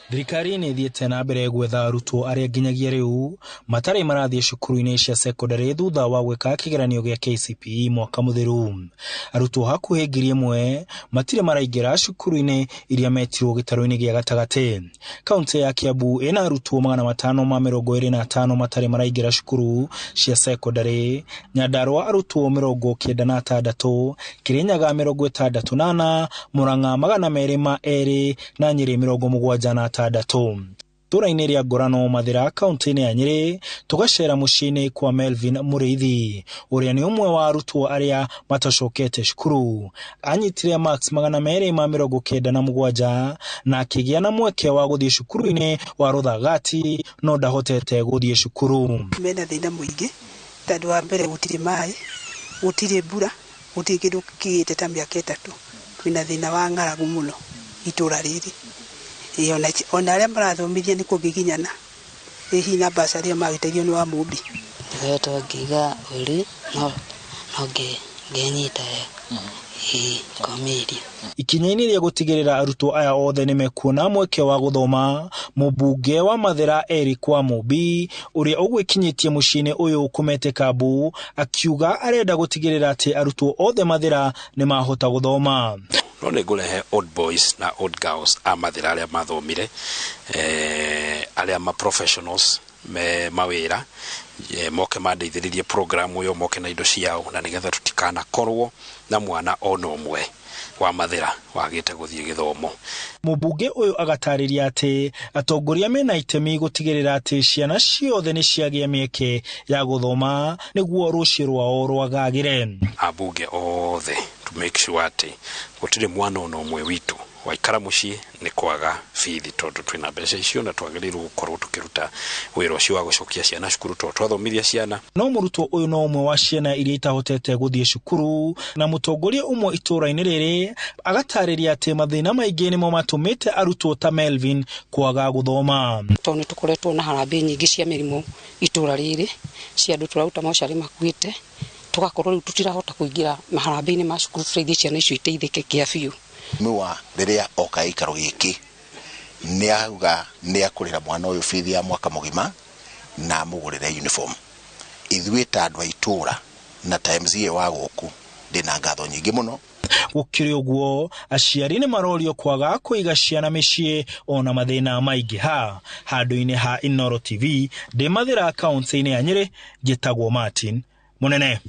Thirikari nĩ thiĩte na mbere gwetha arutwo arĩa nginyagia rĩu matarĩ marathiĩ cukuru-inĩ cia secondary thutha wa gwĩka kĩgeranio gĩa KCPE mwaka mũthiru. Arutwo hakuhĩ 1,000 matirĩ maraingĩra cukuru-inĩ iria metirwo gĩtarũ-inĩ gĩa gatagatĩ. Kaunti ya Kiambu ĩna arutwo 525 matarĩ maraingĩra cukuru cia secondary, Nyandarua arutwo 96, Kirinyaga 68, Murang'a 202 na Nyeri 76. Tũra-inĩ rĩa Ngorano Mathira kaunti-inĩ ya Nyeri tũgacera mũciĩ-inĩ kwa Melvin Mũrĩithi ũrĩa nĩ ũmwe wa arutwo arĩa matacokete cukuru. Anyitire max 297 na akĩgĩa na mweke wa gũthiĩ cukuru-inĩ wa Rũthagati no ndahotete gũthiĩ cukuru. Mena thĩna mũingĩ tondũ wa mbere gũtirĩ maĩ, gũtirĩ mbura, gũtirĩ kĩndũ kĩgĩte ta mĩaka 3. Twĩna thĩna wa ng'aragu mũno itũra rĩrĩ. Ona arĩa marathomithia nĩ kũngĩginyana hihi na mbaca arĩa magĩteithio nĩ wa mũmbi. Nĩgetha ngiga ũri no ngenyita komedia. Ikinya-inĩ rĩa gũtigĩrĩra arutwo aya othe nĩ mekuona mweke wa gũthoma, mũmbunge wa Mathira Eric Wamũmbi ũrĩa ũgwĩkinyĩtie mũciĩ-inĩ ũyũ Kumete Kambu akiuga arenda gũtigĩrĩra atĩ arutwo othe Mathira nĩ mahota gũthoma. No nĩ ngũrehe old boys na old girls a Mathira arĩa mathomire, arĩa ma professionals me mawĩra, moke mandeithĩrĩrie program ũyũ, moke na indo ciao na nĩgetha tũtikanakorwo na mwana ona ũmwe wa Mathira wagĩte gũthiĩ gĩthomo. Mũmbunge ũyũ agatarĩria atĩ atongoria mena itemi gũtigĩrĩra atĩ ciana ciothe nĩ ciagĩa mĩeke ya gũthoma nĩguo rũciũ rwao rwagagĩre. Ambunge othe to make sure atĩ gũtirĩ mwana ona ũmwe witũ waikara mũciĩ nĩ kwaga bithi tondũ twĩna mbeca icio na twagĩrĩirwo gũkorwo tũkĩruta wĩra ũcio wa gũcokia ciana cukuru tondũ twathomithia ciana. No mũrutwo ũyũ no ũmwe wa ciana iria itahotete gũthiĩ cukuru na mũtongoria ũmwe itũra-inĩ rĩrĩ agatarĩria atĩ mathĩna maingĩ nĩmo matũmĩte arutwo ta Melvin kwaga gũthoma. Tondũ nĩ tũkoretwo na harambĩ nyingĩ cia mĩrimũ itũra rĩrĩ cia andũ tũraruta mocarĩ makuĩte, tũgakorwo rĩu tũtirahota kũingĩra maharambĩ-inĩ ma cukuru tũteithie ciana icio iteithĩke kĩa biũ. Mwa rĩrĩa oka ikaro gĩkĩ nĩ auga nĩ akũrĩra mwana ũyũ bithi ya mwaka mũgima na mũgũrĩre uniform. Ithuĩ ta andũ a itũra na times ye wa gũkũ ndĩna ngatho nyingĩ mũno. Gũkĩrĩ ũguo aciari nĩ marorio kwaga kũiga ciana mĩciĩ ona mathĩna maingĩ handũ-inĩ ha Inooro TV ndĩ Mathira kaunti-inĩ ya Nyeri. Njĩtagwo Martin Mũnene.